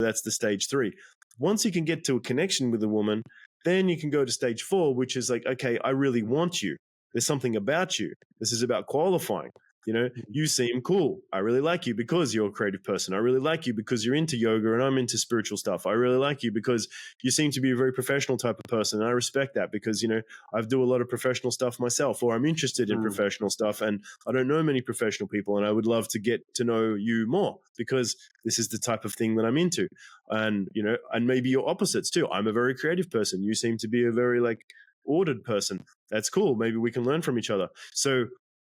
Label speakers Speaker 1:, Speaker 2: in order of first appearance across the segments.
Speaker 1: that's the stage 3. Once you can get to a connection with a woman, then you can go to stage 4, which is like, okay, I really want you. There's something about you. This is about qualifying. You seem cool. I really like you because you're a creative person. I really like you because you're into yoga and I'm into spiritual stuff. I really like you because you seem to be a very professional type of person. And I respect that because, I do a lot of professional stuff myself, or I'm interested in professional stuff. And I don't know many professional people, and I would love to get to know you more because this is the type of thing that I'm into. And, and maybe you're opposites too. I'm a very creative person. You seem to be a very ordered person. That's cool. Maybe we can learn from each other. So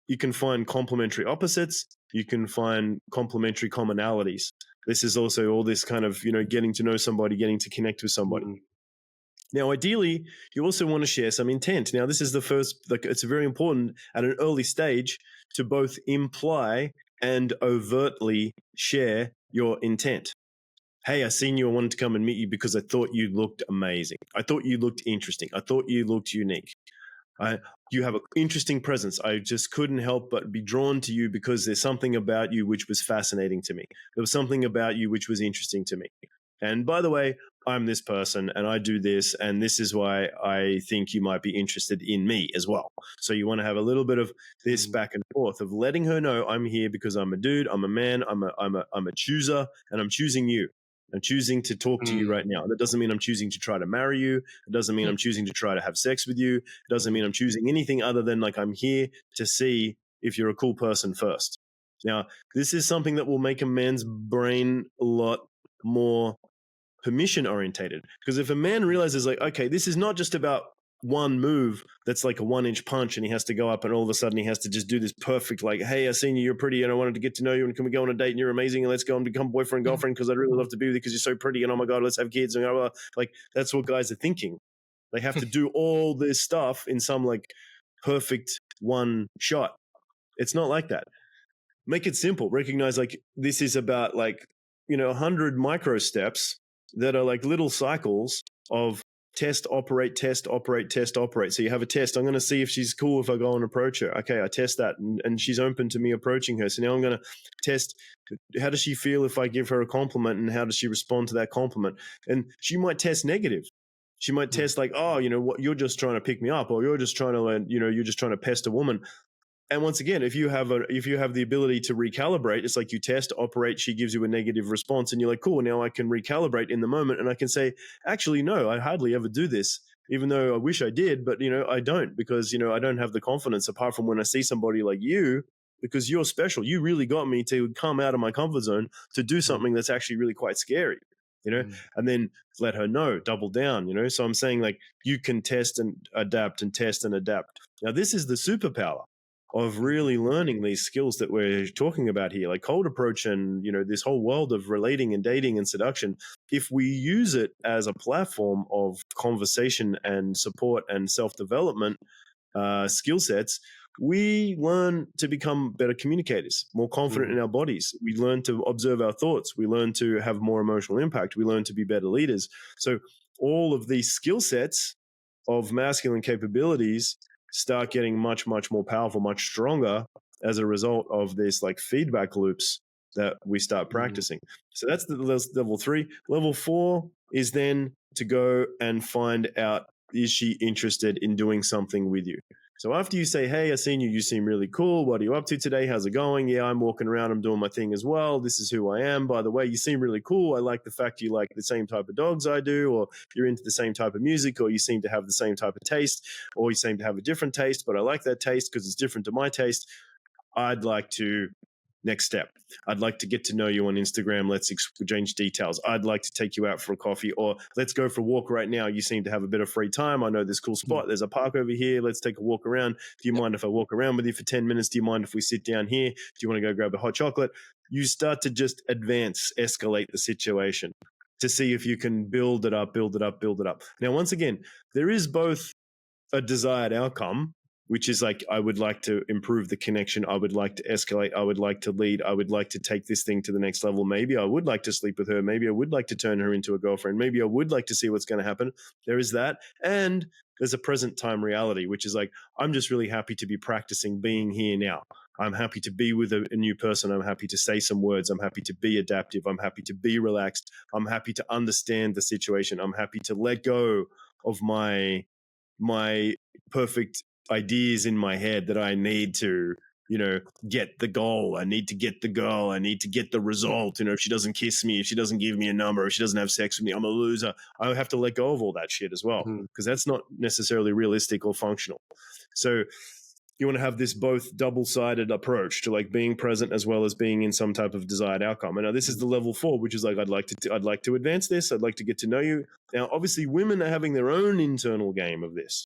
Speaker 1: you can find complementary opposites. You can find complementary commonalities. This is also all this kind of, getting to know somebody, getting to connect with somebody. Now, ideally, you also want to share some intent. Now, this is the first, it's very important at an early stage to both imply and overtly share your intent. Hey, I seen you. I wanted to come and meet you because I thought you looked amazing. I thought you looked interesting. I thought you looked unique. You have an interesting presence. I just couldn't help but be drawn to you because there's something about you which was fascinating to me. There was something about you which was interesting to me. And by the way, I'm this person and I do this, and this is why I think you might be interested in me as well. So you want to have a little bit of this back and forth of letting her know I'm here because I'm a dude, I'm a man, I'm a chooser, and I'm choosing you. I'm choosing to talk to you right now. That doesn't mean I'm choosing to try to marry you. It doesn't mean I'm choosing to try to have sex with you. It doesn't mean I'm choosing anything other than I'm here to see if you're a cool person first. Now, this is something that will make a man's brain a lot more permission orientated. Because if a man realizes okay, this is not just about one move that's like a 1-inch punch and he has to go up and all of a sudden he has to just do this perfect hey, I seen you, you're pretty and I wanted to get to know you and can we go on a date and you're amazing and let's go and become boyfriend girlfriend because I'd really love to be with you because you're so pretty and oh my god, let's have kids and blah, blah, blah. That's what guys are thinking. They have to do all this stuff in some perfect one shot. It's not like that. Make it simple. Recognize this is about 100 micro steps that are little cycles of test, operate, test, operate, test, operate. So you have a test. I'm going to see if she's cool if I go and approach her. Okay, I test that and she's open to me approaching her. So now I'm going to test, how does she feel if I give her a compliment and how does she respond to that compliment? And she might test negative. She might test oh, what, you're just trying to pick me up, or you're just trying to, you're just trying to pest a woman. And once again, if you have the ability to recalibrate, it's you test, operate, she gives you a negative response and you're cool, now I can recalibrate in the moment and I can say, actually, no, I hardly ever do this, even though I wish I did, but, I don't because, I don't have the confidence apart from when I see somebody like you, because you're special. You really got me to come out of my comfort zone to do something that's actually really quite scary. And then let her know, double down, So I'm saying you can test and adapt and test and adapt. Now, this is the superpower of really learning these skills that we're talking about here, like cold approach and, this whole world of relating and dating and seduction. If we use it as a platform of conversation and support and self-development skill sets, we learn to become better communicators, more confident in our bodies. We learn to observe our thoughts. We learn to have more emotional impact. We learn to be better leaders. So all of these skill sets of masculine capabilities start getting much, much more powerful, much stronger as a result of this feedback loops that we start practicing. So that's the level 3. Level 4 is then to go and find out, is she interested in doing something with you? So after you say, hey, I seen you, you seem really cool. What are you up to today? How's it going? Yeah, I'm walking around. I'm doing my thing as well. This is who I am. By the way, you seem really cool. I like the fact you like the same type of dogs I do, or you're into the same type of music, or you seem to have the same type of taste, or you seem to have a different taste, but I like that taste because it's different to my taste. I'd like to next step. I'd like to get to know you on Instagram. Let's exchange details. I'd like to take you out for a coffee, or let's go for a walk right now. You seem to have a bit of free time. I know this cool spot. There's a park over here. Let's take a walk around. Do you mind if I walk around with you for 10 minutes? Do you mind if we sit down here? Do you want to go grab a hot chocolate? You start to just escalate the situation to see if you can build it up. Now, once again, there is both a desired outcome which is like, I would like to improve the connection. I would like to escalate. I would like to lead. I would like to take this thing to the next level. Maybe I would like to sleep with her. Maybe I would like to turn her into a girlfriend. Maybe I would like to see what's going to happen. There is that. And there's a present time reality, which is like, I'm just really happy to be practicing being here now. I'm happy to be with a new person. I'm happy to say some words. I'm happy to be adaptive. I'm happy to be relaxed. I'm happy to understand the situation. I'm happy to let go of my perfect ideas in my head that I need to, get the goal. I need to get the girl. I need to get the result. If she doesn't kiss me, if she doesn't give me a number, if she doesn't have sex with me, I'm a loser. I have to let go of all that shit as well, because that's not necessarily realistic or functional. So you want to have this both double-sided approach to like being present as well as being in some type of desired outcome. And now this is the level 4, which is like, I'd like to advance this. I'd like to get to know you. Now, obviously, women are having their own internal game of this.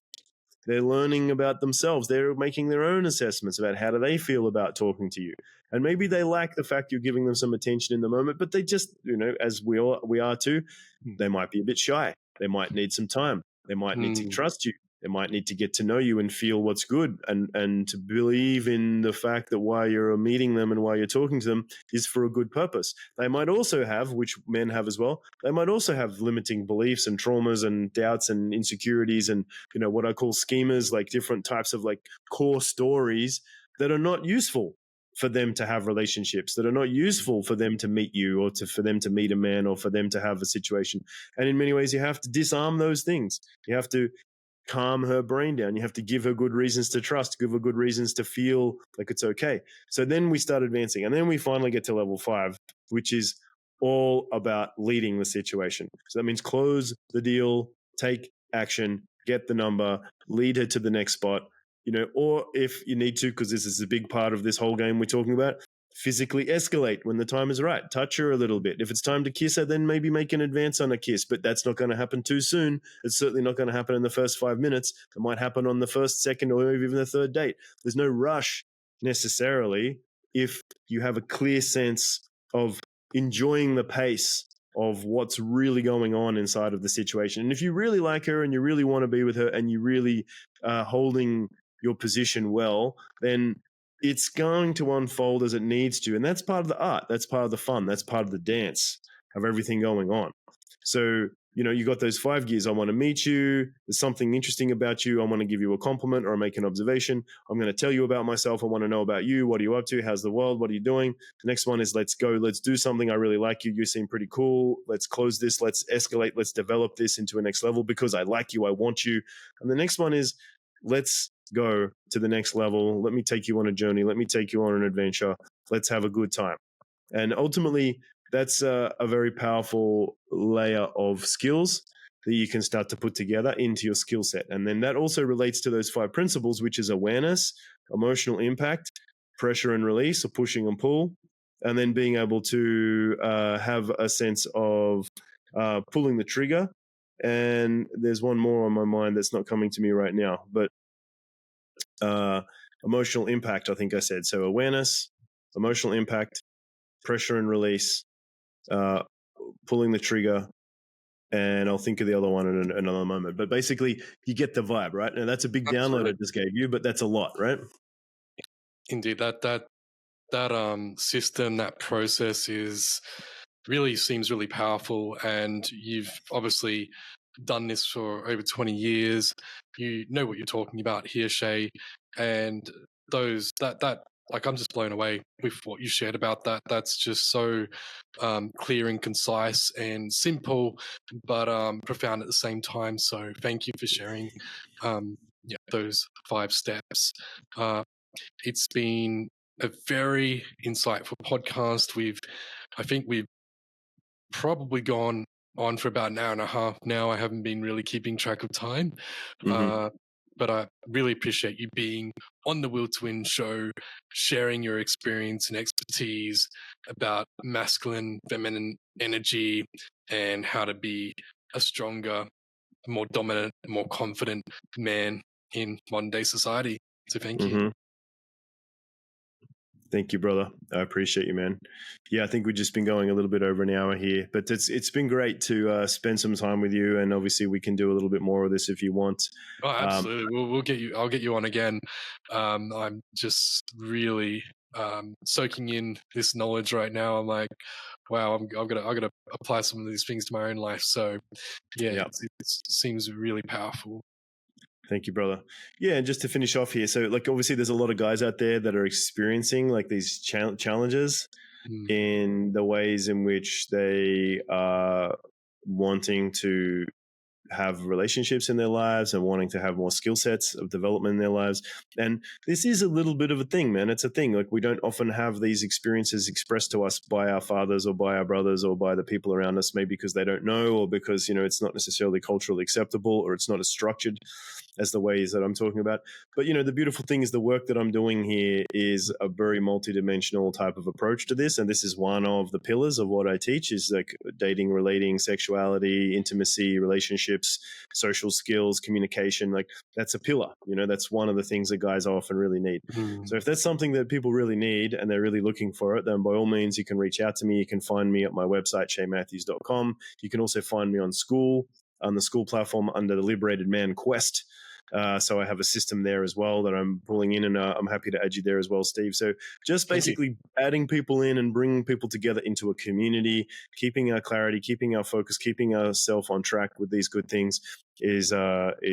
Speaker 1: They're learning about themselves. They're making their own assessments about how do they feel about talking to you. And maybe they like the fact you're giving them some attention in the moment, but they just, as we are too, they might be a bit shy. They might need some time. They might need to trust you. They might need to get to know you and feel what's good, and to believe in the fact that why you're meeting them and why you're talking to them is for a good purpose. They might also have, which men have as well, they might also have limiting beliefs and traumas and doubts and insecurities and, what I call schemas, like different types of like core stories that are not useful for them to have relationships, that are not useful for them to meet you or for them to meet a man or for them to have a situation. And in many ways, you have to disarm those things. You have to calm her brain down. You have to give her good reasons to trust, give her good reasons to feel like it's okay. So then we start advancing, and then we finally get to level 5, which is all about leading the situation. So that means close the deal, take action, get the number, lead her to the next spot, or if you need to, because this is a big part of this whole game we're talking about, physically escalate when the time is right. Touch her a little bit. If it's time to kiss her, then maybe make an advance on a kiss, but that's not going to happen too soon. It's certainly not going to happen in the first 5 minutes. It might happen on the first, second, or even the third date. There's no rush necessarily if you have a clear sense of enjoying the pace of what's really going on inside of the situation. And if you really like her and you really want to be with her and you really are holding your position well, then it's going to unfold as it needs to. And that's part of the art. That's part of the fun. That's part of the dance of everything going on. So, you got those 5 gears. I want to meet you. There's something interesting about you. I want to give you a compliment or make an observation. I'm going to tell you about myself. I want to know about you. What are you up to? How's the world? What are you doing? The next one is let's go. Let's do something. I really like you. You seem pretty cool. Let's close this. Let's escalate. Let's develop this into a next level because I like you. I want you. And the next one is let's go to the next level. Let me take you on a journey. Let me take you on an adventure. Let's have a good time. And ultimately, that's a very powerful layer of skills that you can start to put together into your skill set. And then that also relates to those 5 principles, which is awareness, emotional impact, pressure and release, or pushing and pull, and then being able to have a sense of pulling the trigger. And there's one more on my mind that's not coming to me right now, but emotional impact, I think I said. So awareness, emotional impact, pressure and release, pulling the trigger, and I'll think of the other one in another moment. But basically, you get the vibe, right? Now, that's a big download I just gave you, but that's a lot, right?
Speaker 2: Indeed, that system, that process seems really powerful, and you've obviously done this for over 20 years. You know what you're talking about here, Shay, and I'm just blown away with what you shared about that. That's just so clear and concise and simple, but profound at the same time. So thank you for sharing those 5 steps. It's been a very insightful podcast. I think we've probably gone on for about an hour and a half now. I haven't been really keeping track of time. But I really appreciate you being on the Will to Win show, sharing your experience and expertise about masculine, feminine energy and how to be a stronger, more dominant, more confident man in modern day society. So thank you.
Speaker 1: Thank you, brother. I appreciate you, man. Yeah, I think we've just been going a little bit over an hour here, but it's been great to spend some time with you, and obviously we can do a little bit more of this if you want.
Speaker 2: Oh, absolutely. We'll get you. I'll get you on again. I'm just really soaking in this knowledge right now. I'm like, wow, I'm gonna apply some of these things to my own life. So yeah,
Speaker 1: Yeah.
Speaker 2: it seems really powerful.
Speaker 1: Thank you, brother. Yeah, and just to finish off here, so like obviously there's a lot of guys out there that are experiencing like these challenges
Speaker 2: Mm.
Speaker 1: in the ways in which they are wanting to have relationships in their lives and wanting to have more skill sets of development in their lives. And this is a little bit of a thing, man. It's a thing. Like we don't often have these experiences expressed to us by our fathers or by our brothers or by the people around us, maybe because they don't know or because, it's not necessarily culturally acceptable or it's not as structured as the ways that I'm talking about. But the beautiful thing is the work that I'm doing here is a very multidimensional type of approach to this, and this is one of the pillars of what I teach: is like dating, relating, sexuality, intimacy, relationships, social skills, communication. Like that's a pillar. That's one of the things that guys often really need.
Speaker 2: Mm.
Speaker 1: So if that's something that people really need and they're really looking for it, then by all means you can reach out to me. You can find me at my website shaymatthews.com. You can also find me on the school platform under the Liberated Man Quest. So I have a system there as well that I'm pulling in, and I'm happy to add you there as well, Steve. So just
Speaker 2: Thank you.
Speaker 1: basically adding people in and bringing people together into a community, keeping our clarity, keeping our focus, keeping ourselves on track with these good things is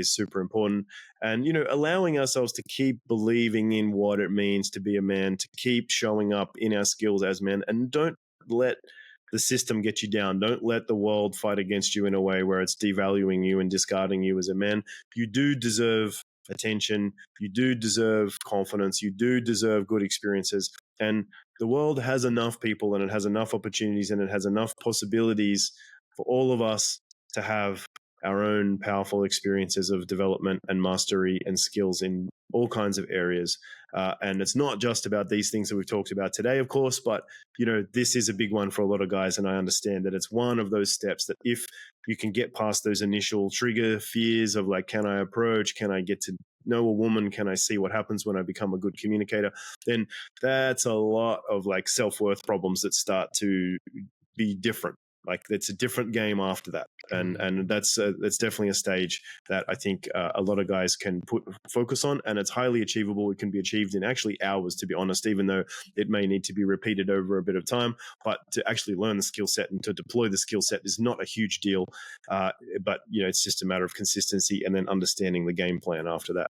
Speaker 1: super important. And allowing ourselves to keep believing in what it means to be a man, to keep showing up in our skills as men, and don't let the system get you down. Don't let the world fight against you in a way where it's devaluing you and discarding you as a man. You do deserve attention. You do deserve confidence. You do deserve good experiences. And the world has enough people and it has enough opportunities and it has enough possibilities for all of us to have our own powerful experiences of development and mastery and skills in all kinds of areas. And it's not just about these things that we've talked about today, of course, but this is a big one for a lot of guys. And I understand that it's one of those steps that if you can get past those initial trigger fears of like, can I approach? Can I get to know a woman? Can I see what happens when I become a good communicator? Then that's a lot of like self-worth problems that start to be different. Like it's a different game after that, and that's definitely a stage that I think a lot of guys can focus on, and it's highly achievable. It can be achieved in actually hours, to be honest, even though it may need to be repeated over a bit of time. But to actually learn the skill set and to deploy the skill set is not a huge deal. But it's just a matter of consistency and then understanding the game plan after that.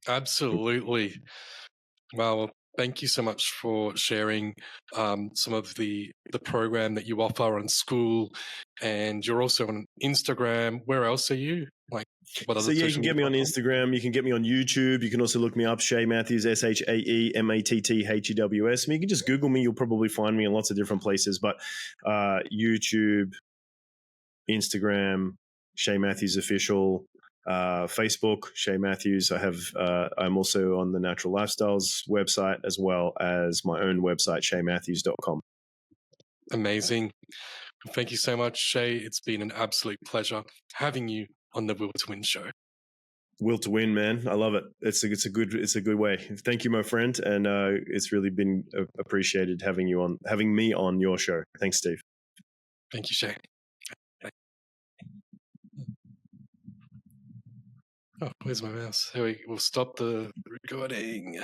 Speaker 2: Absolutely. Well, thank you so much for sharing some of the program that you offer on school, and you're also on Instagram. Where else are you? Like, what
Speaker 1: So
Speaker 2: other
Speaker 1: yeah, you
Speaker 2: social
Speaker 1: can
Speaker 2: media
Speaker 1: get me on
Speaker 2: platforms?
Speaker 1: Instagram. You can get me on YouTube. You can also look me up, Shay Matthews, ShaeMatthews. I mean, you can just Google me. You'll probably find me in lots of different places. But YouTube, Instagram, Shay Matthews Official, Facebook, Shay Matthews. I'm also on the Natural Lifestyles website as well as my own website, shaymatthews.com.
Speaker 2: Amazing. Thank you so much, Shay. It's been an absolute pleasure having you on the Will to Win show.
Speaker 1: Will to win, man. I love it. It's a good way. Thank you, my friend, and it's really been appreciated having me on your show. Thanks, Steve.
Speaker 2: Thank you, Shay. Oh, where's my mouse? We'll stop the recording.